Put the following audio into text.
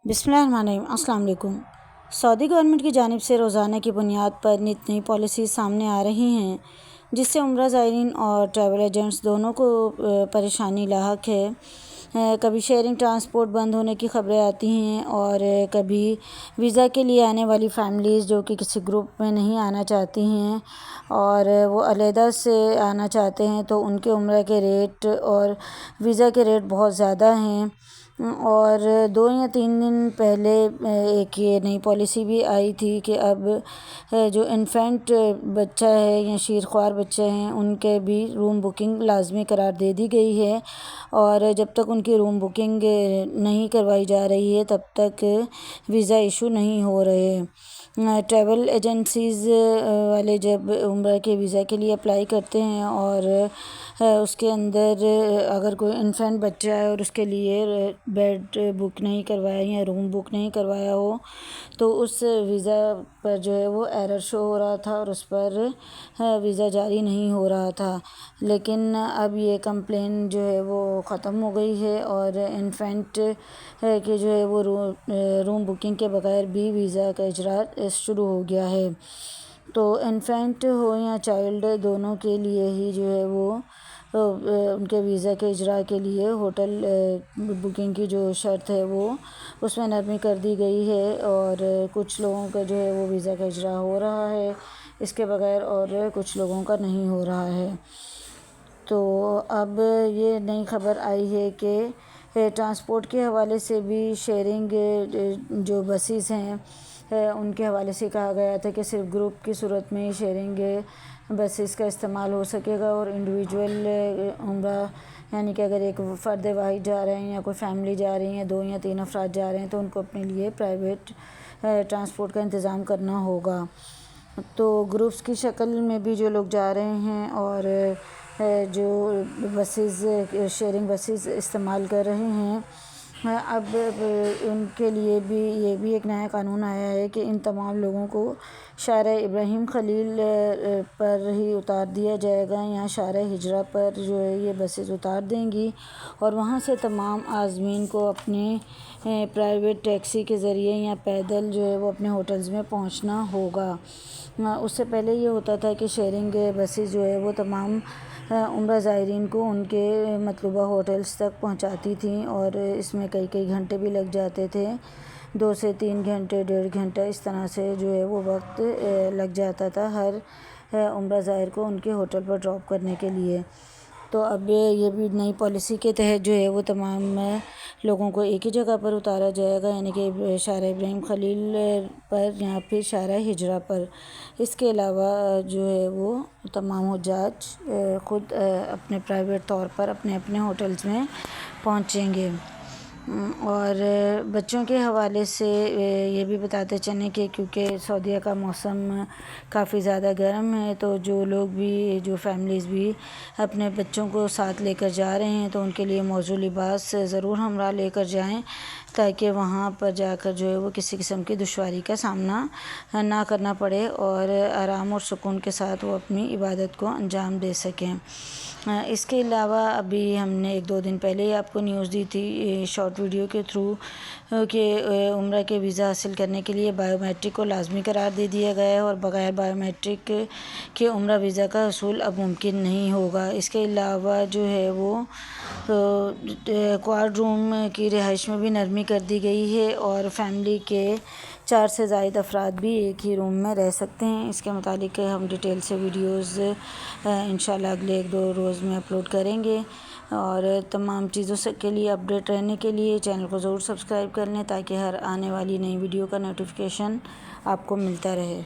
بسم اللہ الرحمن الرحیم۔ السلام علیکم۔ سعودی گورنمنٹ کی جانب سے روزانہ کی بنیاد پر نئی پالیسیز سامنے آ رہی ہیں، جس سے عمرہ زائرین اور ٹریول ایجنٹس دونوں کو پریشانی لاحق ہے۔ کبھی شیئرنگ ٹرانسپورٹ بند ہونے کی خبریں آتی ہیں، اور کبھی ویزا کے لیے آنے والی فیملیز جو کہ کسی گروپ میں نہیں آنا چاہتی ہیں اور وہ علیحدہ سے آنا چاہتے ہیں، تو ان کے عمرہ کے ریٹ اور ویزا کے ریٹ بہت زیادہ ہیں۔ اور 2 یا 3 دن پہلے ایک یہ نئی پالیسی بھی آئی تھی کہ اب جو انفینٹ بچہ ہے یا شیرخوار بچے ہیں، ان کے بھی روم بکنگ لازمی قرار دے دی گئی ہے، اور جب تک ان کی روم بکنگ نہیں کروائی جا رہی ہے تب تک ویزا ایشو نہیں ہو رہے۔ ٹریول ایجنسیز والے جب عمرہ کے ویزا کے لیے اپلائی کرتے ہیں اور اس کے اندر اگر کوئی انفینٹ بچہ ہے اور اس کے لیے بیڈ بک نہیں کروایا یا روم بک نہیں کروایا ہو، تو اس ویزا پر جو ہے وہ ایرر شو ہو رہا تھا اور اس پر ویزا جاری نہیں ہو رہا تھا۔ لیکن اب یہ کمپلین جو ہے وہ ختم ہو گئی ہے، اور انفینٹ کے جو ہے وہ روم بکنگ کے بغیر بھی ویزا کا اجرا شروع ہو گیا ہے۔ تو انفینٹ ہو یا چائلڈ، دونوں کے لیے ہی جو ہے وہ ان کے ویزا کے اجرا کے لیے ہوٹل بکنگ کی جو شرط ہے وہ اس میں نرمی کر دی گئی ہے، اور کچھ لوگوں کا جو ہے وہ ویزا کا اجرا ہو رہا ہے اس کے بغیر، اور کچھ لوگوں کا نہیں ہو رہا ہے۔ تو اب یہ نئی خبر آئی ہے کہ ٹرانسپورٹ کے حوالے سے بھی شیئرنگ جو بسیز ہیں ان کے حوالے سے کہا گیا تھا کہ صرف گروپ کی صورت میں ہی شیئرنگ بسیز کا استعمال ہو سکے گا، اور انڈیویجول عمرہ یعنی کہ اگر ایک فرد واحد جا رہے ہیں یا کوئی فیملی جا رہی ہیں، 2 یا 3 افراد جا رہے ہیں، تو ان کو اپنے لیے پرائیویٹ ٹرانسپورٹ کا انتظام کرنا ہوگا۔ تو گروپس کی شکل میں بھی جو لوگ جا رہے ہیں اور جو بسیز شیئرنگ بسیز استعمال کر رہے ہیں، اب ان کے لیے بھی یہ بھی ایک نیا قانون آیا ہے کہ ان تمام لوگوں کو شارع ابراہیم خلیل پر ہی اتار دیا جائے گا، یا شارع ہجرہ پر جو ہے یہ بسیز اتار دیں گی، اور وہاں سے تمام عازمین کو اپنے پرائیویٹ ٹیکسی کے ذریعے یا پیدل جو ہے وہ اپنے ہوٹلز میں پہنچنا ہوگا۔ اس سے پہلے یہ ہوتا تھا کہ شیئرنگ بسیز جو ہے وہ تمام عمرہ زائرین کو ان کے مطلوبہ ہوٹلز تک پہنچاتی تھیں، اور اس میں کئی گھنٹے بھی لگ جاتے تھے، 2 سے 3 گھنٹے، 1.5 گھنٹہ اس طرح سے جو ہے وہ وقت لگ جاتا تھا ہر عمرہ زائر کو ان کے ہوٹل پر ڈراپ کرنے کے لیے۔ تو اب یہ بھی نئی پالیسی کے تحت جو ہے وہ تمام لوگوں کو ایک ہی جگہ پر اتارا جائے گا، یعنی کہ شارع ابراہیم خلیل پر یا پھر شارع ہجرہ پر۔ اس کے علاوہ جو ہے وہ تمام حجاج خود اپنے پرائیویٹ طور پر اپنے اپنے ہوٹلز میں پہنچیں گے۔ اور بچوں کے حوالے سے یہ بھی بتاتے چلیں کہ کیونکہ سعودیہ کا موسم کافی زیادہ گرم ہے، تو جو لوگ بھی جو فیملیز بھی اپنے بچوں کو ساتھ لے کر جا رہے ہیں تو ان کے لیے موزوں لباس ضرور ہمراہ لے کر جائیں، تاکہ وہاں پر جا کر جو ہے وہ کسی قسم کی دشواری کا سامنا نہ کرنا پڑے، اور آرام اور سکون کے ساتھ وہ اپنی عبادت کو انجام دے سکیں۔ اس کے علاوہ ابھی ہم نے 1-2 دن پہلے ہی آپ کو نیوز دی تھی شارٹ ویڈیو کے تھرو کہ عمرہ کے ویزا حاصل کرنے کے لیے بائیو میٹرک کو لازمی قرار دے دیا گیا ہے، اور بغیر بائیو میٹرک کے عمرہ ویزا کا حصول اب ممکن نہیں ہوگا۔ اس کے علاوہ جو ہے وہ کوارڈ روم کی رہائش میں بھی نرمی کر دی گئی ہے، اور فیملی کے 4 سے زائد افراد بھی ایک ہی روم میں رہ سکتے ہیں۔ اس کے متعلق ہم ڈیٹیل سے ویڈیوز انشاءاللہ اگلے 1-2 روز میں اپلوڈ کریں گے، اور تمام چیزوں سے کے لیے اپڈیٹ رہنے کے لیے چینل کو ضرور سبسکرائب کر لیں، تاکہ ہر آنے والی نئی ویڈیو کا نوٹیفیکیشن آپ کو ملتا رہے۔